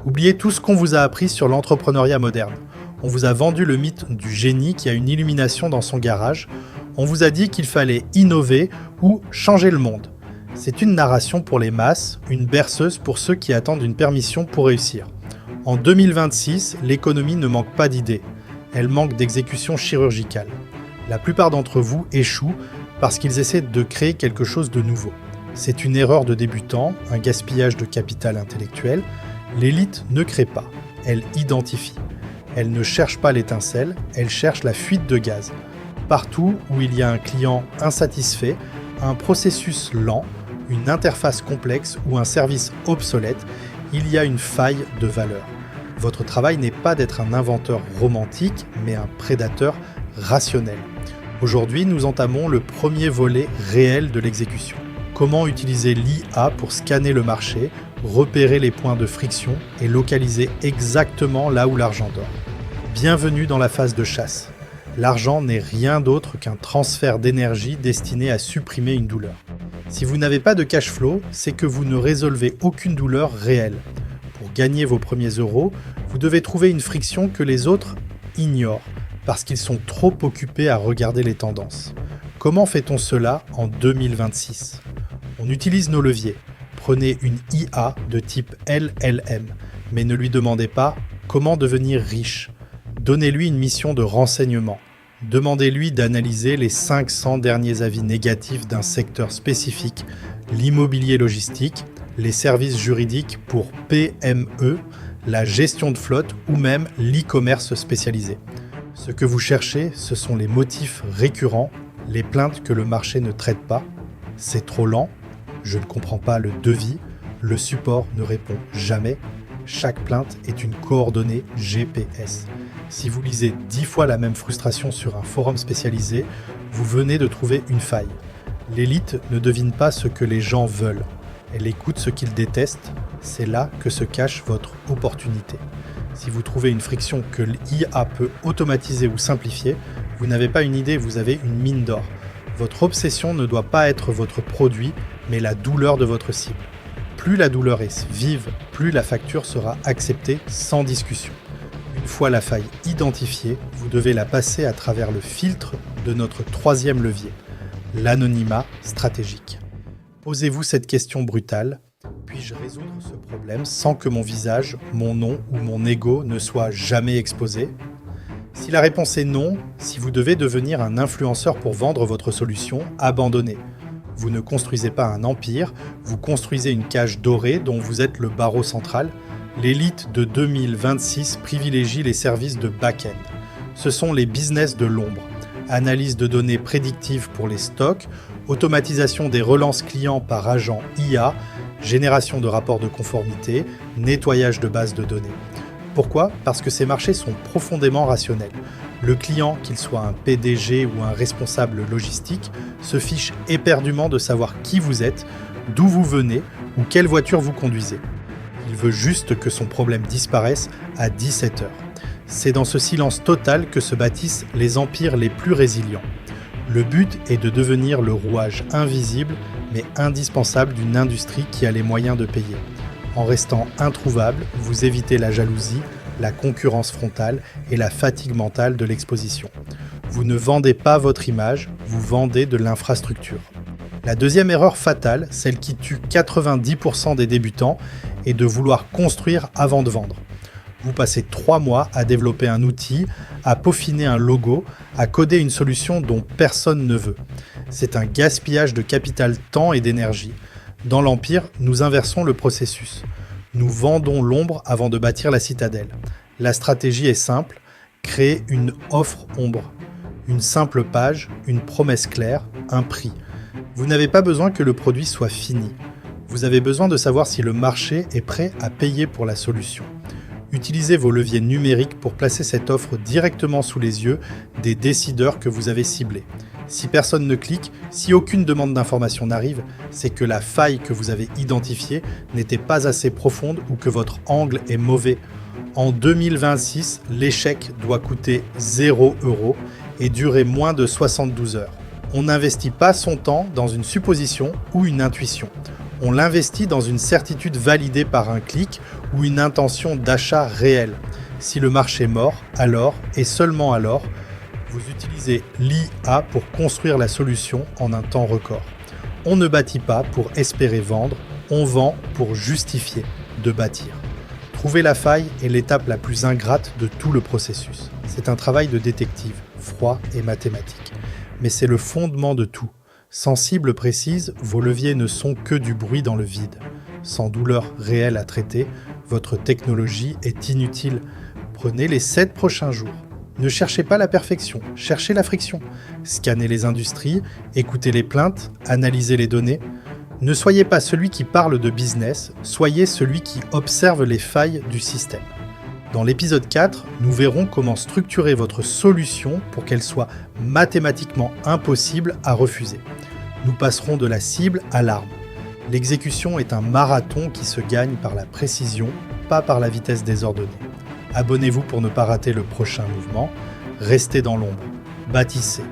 Oubliez tout ce qu'on vous a appris sur l'entrepreneuriat moderne. On vous a vendu le mythe du génie qui a une illumination dans son garage. On vous a dit qu'il fallait innover ou changer le monde. C'est une narration pour les masses, une berceuse pour ceux qui attendent une permission pour réussir. En 2026, l'économie ne manque pas d'idées. Elle manque d'exécution chirurgicale. La plupart d'entre vous échouent parce qu'ils essaient de créer quelque chose de nouveau. C'est une erreur de débutant, un gaspillage de capital intellectuel. L'élite ne crée pas, elle identifie. Elle ne cherche pas l'étincelle, elle cherche la fuite de gaz. Partout où il y a un client insatisfait, un processus lent, une interface complexe ou un service obsolète, il y a une faille de valeur. Votre travail n'est pas d'être un inventeur romantique, mais un prédateur rationnel. Aujourd'hui, nous entamons le premier volet réel de l'exécution. Comment utiliser l'IA pour scanner le marché, repérer les points de friction et localiser exactement là où l'argent dort. Bienvenue dans la phase de chasse. L'argent n'est rien d'autre qu'un transfert d'énergie destiné à supprimer une douleur. Si vous n'avez pas de cash flow, c'est que vous ne résolvez aucune douleur réelle. Pour gagner vos premiers euros, vous devez trouver une friction que les autres ignorent, parce qu'ils sont trop occupés à regarder les tendances. Comment fait-on cela en 2026 ? On utilise nos leviers. Prenez une IA de type LLM, mais ne lui demandez pas comment devenir riche. Donnez-lui une mission de renseignement. Demandez-lui d'analyser les 500 derniers avis négatifs d'un secteur spécifique, l'immobilier logistique, les services juridiques pour PME, la gestion de flotte ou même l'e-commerce spécialisé. Ce que vous cherchez, ce sont les motifs récurrents, les plaintes que le marché ne traite pas. C'est trop lent, je ne comprends pas le devis, le support ne répond jamais. Chaque plainte est une coordonnée GPS. Si vous lisez 10 fois la même frustration sur un forum spécialisé, vous venez de trouver une faille. L'élite ne devine pas ce que les gens veulent. Elle écoute ce qu'ils détestent. C'est là que se cache votre opportunité. Si vous trouvez une friction que l'IA peut automatiser ou simplifier, vous n'avez pas une idée, vous avez une mine d'or. Votre obsession ne doit pas être votre produit, mais la douleur de votre cible. Plus la douleur est vive, plus la facture sera acceptée sans discussion. Une fois la faille identifiée, vous devez la passer à travers le filtre de notre troisième levier, l'anonymat stratégique. Posez-vous cette question brutale. Puis-je résoudre ce problème sans que mon visage, mon nom ou mon ego ne soient jamais exposés ? Si la réponse est non, si vous devez devenir un influenceur pour vendre votre solution, abandonnez. Vous ne construisez pas un empire, vous construisez une cage dorée dont vous êtes le barreau central. L'élite de 2026 privilégie les services de back-end. Ce sont les business de l'ombre. Analyse de données prédictives pour les stocks, automatisation des relances clients par agent IA, génération de rapports de conformité, nettoyage de bases de données. Pourquoi ? Parce que ces marchés sont profondément rationnels. Le client, qu'il soit un PDG ou un responsable logistique, se fiche éperdument de savoir qui vous êtes, d'où vous venez ou quelle voiture vous conduisez. Il veut juste que son problème disparaisse à 17h. C'est dans ce silence total que se bâtissent les empires les plus résilients. Le but est de devenir le rouage invisible mais indispensable d'une industrie qui a les moyens de payer. En restant introuvable, vous évitez la jalousie, la concurrence frontale et la fatigue mentale de l'exposition. Vous ne vendez pas votre image, vous vendez de l'infrastructure. La deuxième erreur fatale, celle qui tue 90% des débutants, est de vouloir construire avant de vendre. Vous passez 3 mois à développer un outil, à peaufiner un logo, à coder une solution dont personne ne veut. C'est un gaspillage de capital temps et d'énergie. Dans l'Empire, nous inversons le processus. Nous vendons l'ombre avant de bâtir la citadelle. La stratégie est simple, créer une offre ombre. Une simple page, une promesse claire, un prix. Vous n'avez pas besoin que le produit soit fini. Vous avez besoin de savoir si le marché est prêt à payer pour la solution. Utilisez vos leviers numériques pour placer cette offre directement sous les yeux des décideurs que vous avez ciblés. Si personne ne clique, si aucune demande d'information n'arrive, c'est que la faille que vous avez identifiée n'était pas assez profonde ou que votre angle est mauvais. En 2026, l'échec doit coûter 0 € et durer moins de 72 heures. On n'investit pas son temps dans une supposition ou une intuition. On l'investit dans une certitude validée par un clic ou une intention d'achat réelle. Si le marché est mort, alors, et seulement alors, vous utilisez l'IA pour construire la solution en un temps record. On ne bâtit pas pour espérer vendre, on vend pour justifier de bâtir. Trouver la faille est l'étape la plus ingrate de tout le processus. C'est un travail de détective, froid et mathématique. Mais c'est le fondement de tout. Sans cible précise, vos leviers ne sont que du bruit dans le vide. Sans douleur réelle à traiter, votre technologie est inutile. Prenez les 7 prochains jours. Ne cherchez pas la perfection, cherchez la friction. Scannez les industries, écoutez les plaintes, analysez les données. Ne soyez pas celui qui parle de business, soyez celui qui observe les failles du système. Dans l'épisode 4, nous verrons comment structurer votre solution pour qu'elle soit mathématiquement impossible à refuser. Nous passerons de la cible à l'arme. L'exécution est un marathon qui se gagne par la précision, pas par la vitesse désordonnée. Abonnez-vous pour ne pas rater le prochain mouvement. Restez dans l'ombre. Bâtissez.